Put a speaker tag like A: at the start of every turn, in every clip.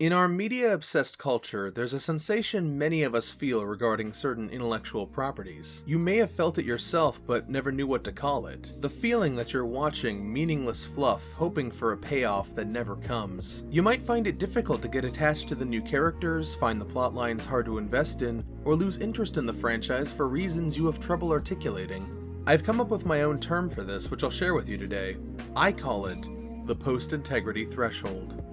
A: In our media-obsessed culture, there's a sensation many of us feel regarding certain intellectual properties. You may have felt it yourself, but never knew what to call it. The feeling that you're watching meaningless fluff, hoping for a payoff that never comes. You might find it difficult to get attached to the new characters, find the plot lines hard to invest in, or lose interest in the franchise for reasons you have trouble articulating. I've come up with my own term for this, which I'll share with you today. I call it the post-integrity threshold.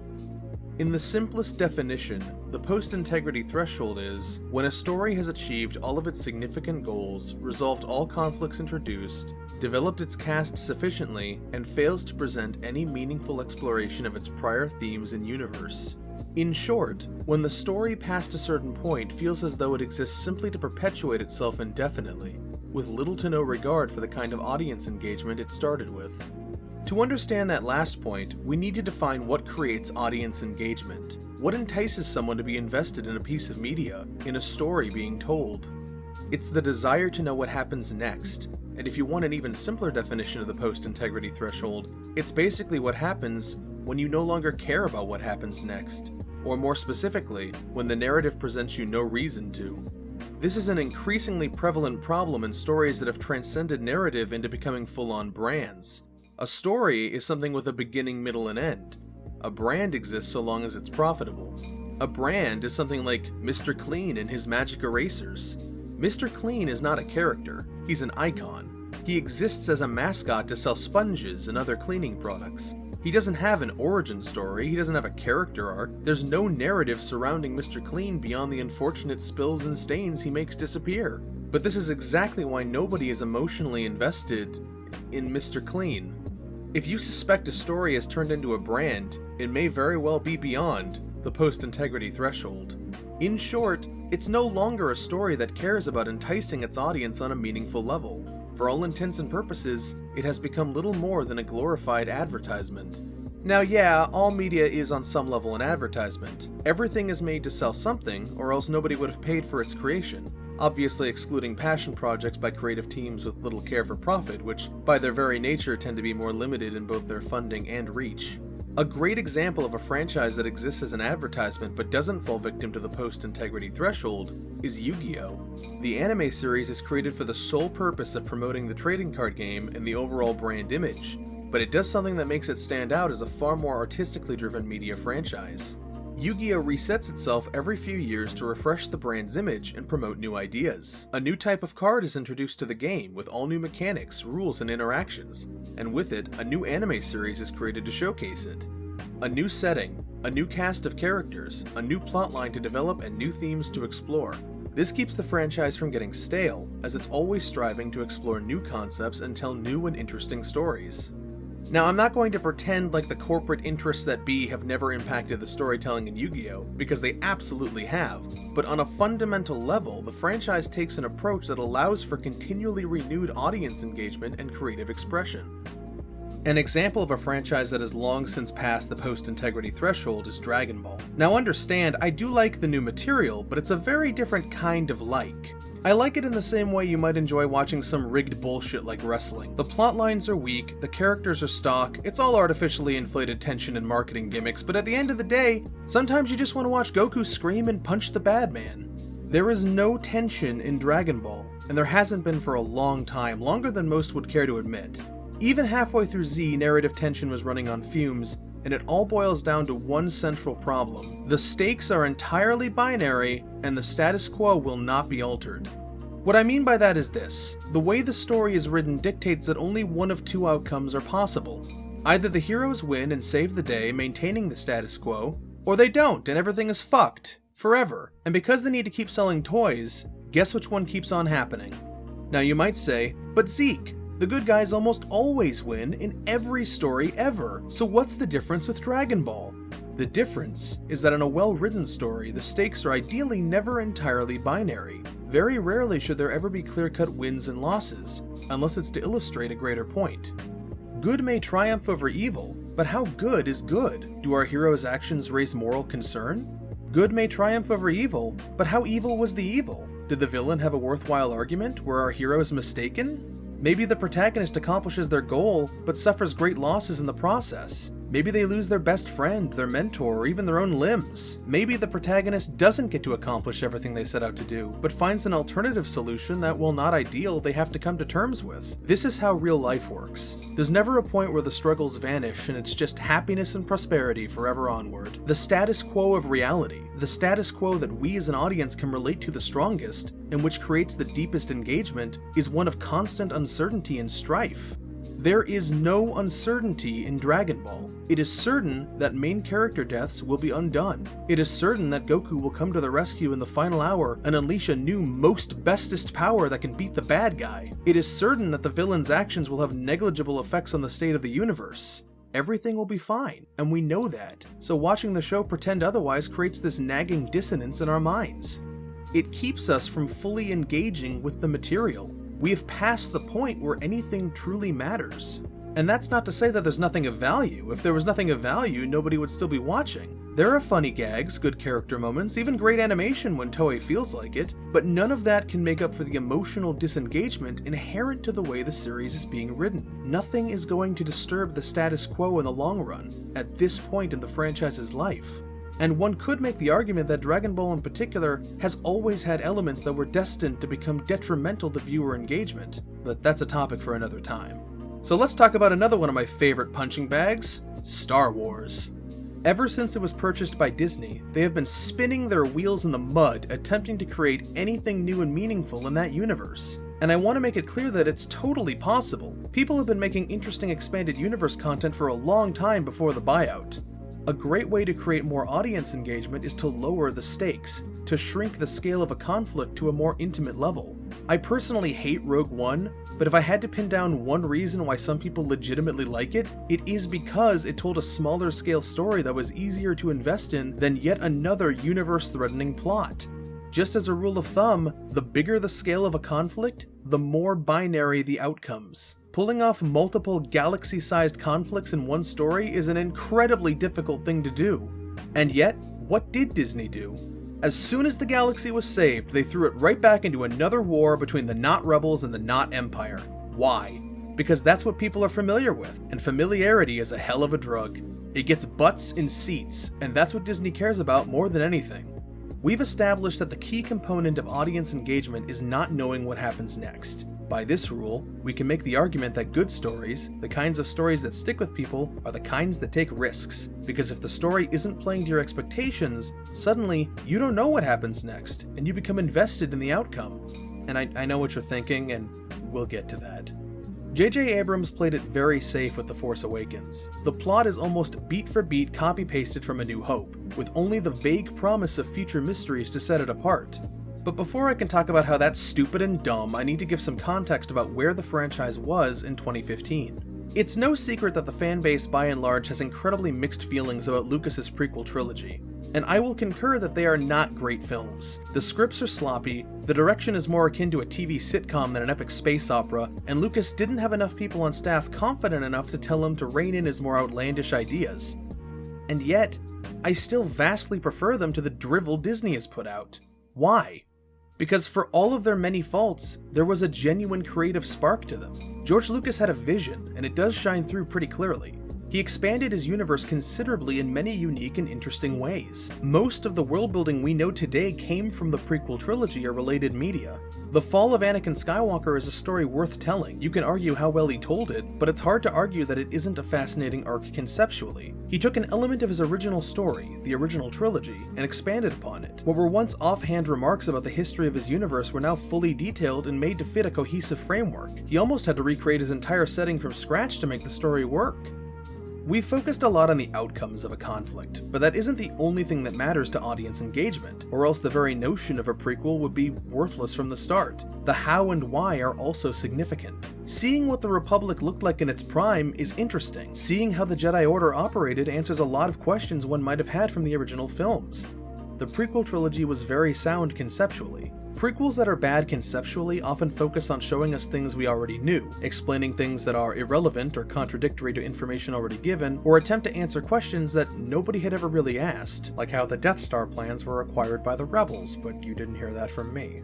A: In the simplest definition, the post-integrity threshold is when a story has achieved all of its significant goals, resolved all conflicts introduced, developed its cast sufficiently, and fails to present any meaningful exploration of its prior themes and universe. In short, when the story past a certain point feels as though it exists simply to perpetuate itself indefinitely, with little to no regard for the kind of audience engagement it started with. To understand that last point, we need to define what creates audience engagement. What entices someone to be invested in a piece of media, in a story being told? It's the desire to know what happens next, and if you want an even simpler definition of the post-integrity threshold, it's basically what happens when you no longer care about what happens next, or more specifically, when the narrative presents you no reason to. This is an increasingly prevalent problem in stories that have transcended narrative into becoming full-on brands. A story is something with a beginning, middle, and end. A brand exists so long as it's profitable. A brand is something like Mr. Clean and his magic erasers. Mr. Clean is not a character, he's an icon. He exists as a mascot to sell sponges and other cleaning products. He doesn't have an origin story, he doesn't have a character arc, there's no narrative surrounding Mr. Clean beyond the unfortunate spills and stains he makes disappear. But this is exactly why nobody is emotionally invested in Mr. Clean. If you suspect a story has turned into a brand, it may very well be beyond the post-integrity threshold. In short, it's no longer a story that cares about enticing its audience on a meaningful level. For all intents and purposes, it has become little more than a glorified advertisement. Now yeah, all media is on some level an advertisement. Everything is made to sell something, or else nobody would have paid for its creation. Obviously excluding passion projects by creative teams with little care for profit, which by their very nature tend to be more limited in both their funding and reach. A great example of a franchise that exists as an advertisement but doesn't fall victim to the post-integrity threshold is Yu-Gi-Oh! The anime series is created for the sole purpose of promoting the trading card game and the overall brand image, but it does something that makes it stand out as a far more artistically driven media franchise. Yu-Gi-Oh! Resets itself every few years to refresh the brand's image and promote new ideas. A new type of card is introduced to the game with all new mechanics, rules, and interactions, and with it, a new anime series is created to showcase it. A new setting, a new cast of characters, a new plotline to develop, and new themes to explore. This keeps the franchise from getting stale, as it's always striving to explore new concepts and tell new and interesting stories. Now, I'm not going to pretend like the corporate interests that be have never impacted the storytelling in Yu-Gi-Oh! Because they absolutely have, but on a fundamental level, the franchise takes an approach that allows for continually renewed audience engagement and creative expression. An example of a franchise that has long since passed the post-integrity threshold is Dragonball. Now understand, I do like the new material, but it's a very different kind of like. I like it in the same way you might enjoy watching some rigged bullshit like wrestling. The plot lines are weak, the characters are stock, it's all artificially inflated tension and marketing gimmicks, but at the end of the day, sometimes you just want to watch Goku scream and punch the bad man. There is no tension in Dragon Ball, and there hasn't been for a long time, longer than most would care to admit. Even halfway through Z, narrative tension was running on fumes, and it all boils down to one central problem. The stakes are entirely binary, and the status quo will not be altered. What I mean by that is this: the way the story is written dictates that only one of two outcomes are possible. Either the heroes win and save the day, maintaining the status quo, or they don't and everything is fucked, forever. And because they need to keep selling toys, guess which one keeps on happening? Now you might say, but Zeke, the good guys almost always win in every story ever, so what's the difference with Dragon Ball? The difference is that in a well-written story, the stakes are ideally never entirely binary. Very rarely should there ever be clear-cut wins and losses, unless it's to illustrate a greater point. Good may triumph over evil, but how good is good? Do our heroes' actions raise moral concern? Good may triumph over evil, but how evil was the evil? Did the villain have a worthwhile argument? Were our heroes mistaken? Maybe the protagonist accomplishes their goal, but suffers great losses in the process. Maybe they lose their best friend, their mentor, or even their own limbs. Maybe the protagonist doesn't get to accomplish everything they set out to do, but finds an alternative solution that, while not ideal, they have to come to terms with. This is how real life works. There's never a point where the struggles vanish and it's just happiness and prosperity forever onward. The status quo of reality, the status quo that we as an audience can relate to the strongest, and which creates the deepest engagement, is one of constant uncertainty and strife. There is no uncertainty in Dragon Ball. It is certain that main character deaths will be undone. It is certain that Goku will come to the rescue in the final hour and unleash a new most bestest power that can beat the bad guy. It is certain that the villain's actions will have negligible effects on the state of the universe. Everything will be fine, and we know that, so watching the show pretend otherwise creates this nagging dissonance in our minds. It keeps us from fully engaging with the material. We have passed the point where anything truly matters. And that's not to say that there's nothing of value. If there was nothing of value, nobody would still be watching. There are funny gags, good character moments, even great animation when Toei feels like it, but none of that can make up for the emotional disengagement inherent to the way the series is being written. Nothing is going to disturb the status quo in the long run, at this point in the franchise's life. And one could make the argument that Dragon Ball in particular has always had elements that were destined to become detrimental to viewer engagement, but that's a topic for another time. So let's talk about another one of my favorite punching bags, Star Wars. Ever since it was purchased by Disney, they have been spinning their wheels in the mud attempting to create anything new and meaningful in that universe. And I want to make it clear that it's totally possible. People have been making interesting expanded universe content for a long time before the buyout. A great way to create more audience engagement is to lower the stakes, to shrink the scale of a conflict to a more intimate level. I personally hate Rogue One, but if I had to pin down one reason why some people legitimately like it, it is because it told a smaller scale story that was easier to invest in than yet another universe-threatening plot. Just as a rule of thumb, the bigger the scale of a conflict, the more binary the outcomes. Pulling off multiple galaxy-sized conflicts in one story is an incredibly difficult thing to do. And yet, what did Disney do? As soon as the galaxy was saved, they threw it right back into another war between the not rebels and the not empire. Why? Because that's what people are familiar with, and familiarity is a hell of a drug. It gets butts in seats, and that's what Disney cares about more than anything. We've established that the key component of audience engagement is not knowing what happens next. By this rule, we can make the argument that good stories, the kinds of stories that stick with people, are the kinds that take risks. Because if the story isn't playing to your expectations, suddenly you don't know what happens next, and you become invested in the outcome. And I know what you're thinking, and we'll get to that. J.J. Abrams played it very safe with The Force Awakens. The plot is almost beat for beat copy-pasted from A New Hope, with only the vague promise of future mysteries to set it apart. But before I can talk about how that's stupid and dumb, I need to give some context about where the franchise was in 2015. It's no secret that the fanbase by and large has incredibly mixed feelings about Lucas's prequel trilogy, and I will concur that they are not great films. The scripts are sloppy, the direction is more akin to a TV sitcom than an epic space opera, and Lucas didn't have enough people on staff confident enough to tell him to rein in his more outlandish ideas. And yet, I still vastly prefer them to the drivel Disney has put out. Why? Because for all of their many faults, there was a genuine creative spark to them. George Lucas had a vision, and it does shine through pretty clearly. He expanded his universe considerably in many unique and interesting ways. Most of the world building we know today came from the prequel trilogy or related media. The fall of Anakin Skywalker is a story worth telling. You can argue how well he told it, but it's hard to argue that it isn't a fascinating arc conceptually. He took an element of his original story, the original trilogy, and expanded upon it. What were once offhand remarks about the history of his universe were now fully detailed and made to fit a cohesive framework. He almost had to recreate his entire setting from scratch to make the story work. We've focused a lot on the outcomes of a conflict, but that isn't the only thing that matters to audience engagement, or else the very notion of a prequel would be worthless from the start. The how and why are also significant. Seeing what the Republic looked like in its prime is interesting. Seeing how the Jedi Order operated answers a lot of questions one might have had from the original films. The prequel trilogy was very sound conceptually. Prequels that are bad conceptually often focus on showing us things we already knew, explaining things that are irrelevant or contradictory to information already given, or attempt to answer questions that nobody had ever really asked, like how the Death Star plans were acquired by the rebels, but you didn't hear that from me.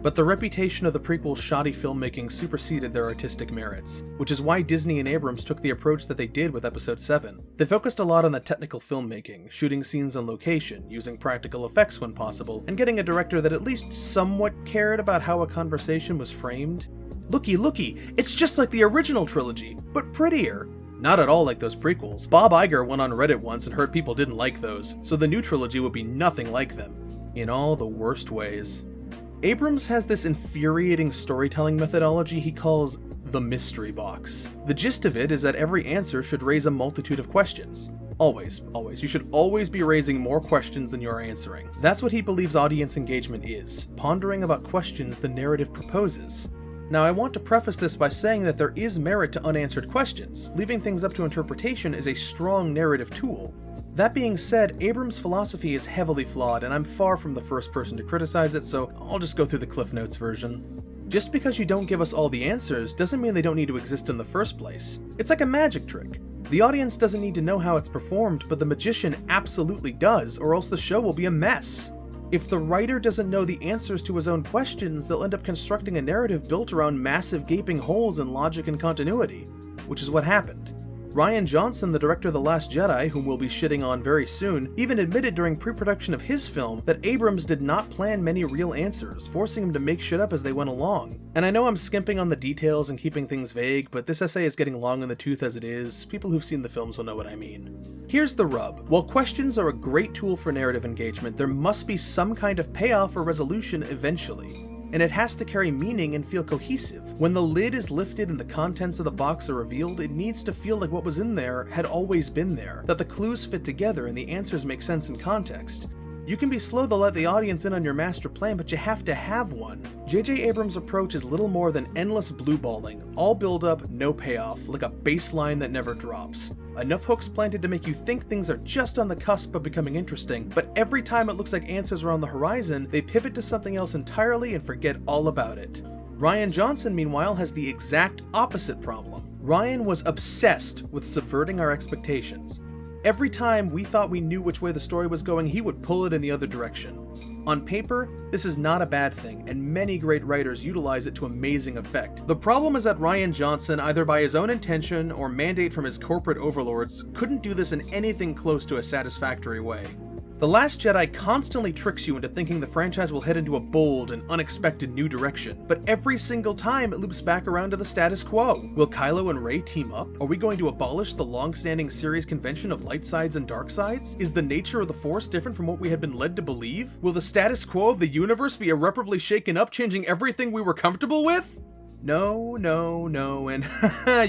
A: But the reputation of the prequel's shoddy filmmaking superseded their artistic merits, which is why Disney and Abrams took the approach that they did with Episode 7. They focused a lot on the technical filmmaking, shooting scenes on location, using practical effects when possible, and getting a director that at least somewhat cared about how a conversation was framed. Looky, it's just like the original trilogy, but prettier. Not at all like those prequels. Bob Iger went on Reddit once and heard people didn't like those, so the new trilogy would be nothing like them. In all the worst ways. Abrams has this infuriating storytelling methodology he calls the mystery box. The gist of it is that every answer should raise a multitude of questions. Always. You should always be raising more questions than you're answering. That's what he believes audience engagement is, pondering about questions the narrative proposes. Now, I want to preface this by saying that there is merit to unanswered questions. Leaving things up to interpretation is a strong narrative tool. That being said, Abrams' philosophy is heavily flawed, and I'm far from the first person to criticize it, so I'll just go through the Cliff Notes version. Just because you don't give us all the answers doesn't mean they don't need to exist in the first place. It's like a magic trick. The audience doesn't need to know how it's performed, but the magician absolutely does, or else the show will be a mess. If the writer doesn't know the answers to his own questions, they'll end up constructing a narrative built around massive gaping holes in logic and continuity, which is what happened. Rian Johnson, the director of The Last Jedi, whom we'll be shitting on very soon, even admitted during pre-production of his film that Abrams did not plan many real answers, forcing him to make shit up as they went along. And I know I'm skimping on the details and keeping things vague, but this essay is getting long in the tooth as it is. People who've seen the films will know what I mean. Here's the rub. While questions are a great tool for narrative engagement, there must be some kind of payoff or resolution eventually. And it has to carry meaning and feel cohesive. When the lid is lifted and the contents of the box are revealed, it needs to feel like what was in there had always been there, that the clues fit together and the answers make sense in context. You can be slow to let the audience in on your master plan, but you have to have one. J.J. Abrams' approach is little more than endless blueballing, all build up, no payoff, like a baseline that never drops. Enough hooks planted to make you think things are just on the cusp of becoming interesting, but every time it looks like answers are on the horizon, they pivot to something else entirely and forget all about it. Rian Johnson, meanwhile, has the exact opposite problem. Rian was obsessed with subverting our expectations. Every time we thought we knew which way the story was going, he would pull it in the other direction. On paper, this is not a bad thing, and many great writers utilize it to amazing effect. The problem is that Rian Johnson, either by his own intention or mandate from his corporate overlords, couldn't do this in anything close to a satisfactory way. The Last Jedi constantly tricks you into thinking the franchise will head into a bold and unexpected new direction, but every single time it loops back around to the status quo. Will Kylo and Rey team up? Are we going to abolish the long-standing series convention of light sides and dark sides? Is the nature of the Force different from what we had been led to believe? Will the status quo of the universe be irreparably shaken up, changing everything we were comfortable with? No, and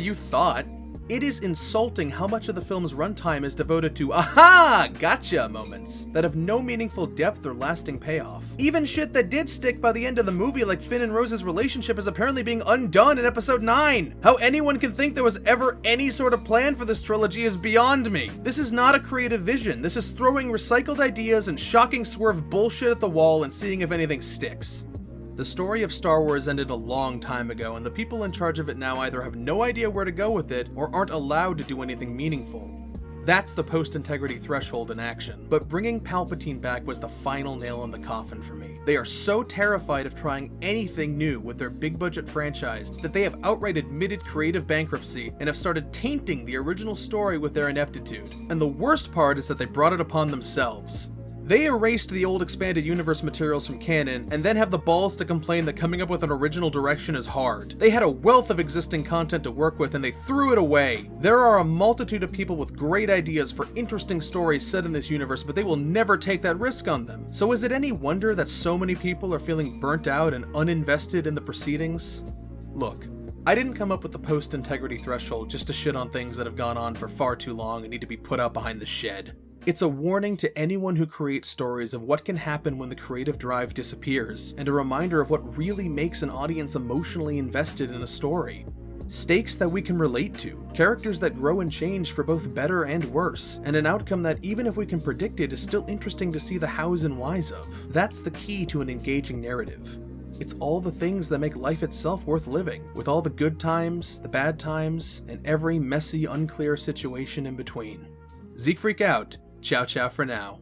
A: you thought. It is insulting how much of the film's runtime is devoted to aha, gotcha moments that have no meaningful depth or lasting payoff. Even shit that did stick by the end of the movie, like Finn and Rose's relationship, is apparently being undone in episode 9. How anyone can think there was ever any sort of plan for this trilogy is beyond me. This is not a creative vision. This is throwing recycled ideas and shocking swerve bullshit at the wall and seeing if anything sticks. The story of Star Wars ended a long time ago, and the people in charge of it now either have no idea where to go with it or aren't allowed to do anything meaningful. That's the post-integrity threshold in action. But bringing Palpatine back was the final nail in the coffin for me. They are so terrified of trying anything new with their big-budget franchise that they have outright admitted creative bankruptcy and have started tainting the original story with their ineptitude. And the worst part is that they brought it upon themselves. They erased the old expanded universe materials from canon, and then have the balls to complain that coming up with an original direction is hard. They had a wealth of existing content to work with, and they threw it away. There are a multitude of people with great ideas for interesting stories set in this universe, but they will never take that risk on them. So is it any wonder that so many people are feeling burnt out and uninvested in the proceedings? Look, I didn't come up with the post-integrity threshold just to shit on things that have gone on for far too long and need to be put out behind the shed. It's a warning to anyone who creates stories of what can happen when the creative drive disappears, and a reminder of what really makes an audience emotionally invested in a story. Stakes that we can relate to, characters that grow and change for both better and worse, and an outcome that, even if we can predict it, is still interesting to see the hows and whys of. That's the key to an engaging narrative. It's all the things that make life itself worth living, with all the good times, the bad times, and every messy, unclear situation in between. Zeke Freak out. Ciao ciao for now.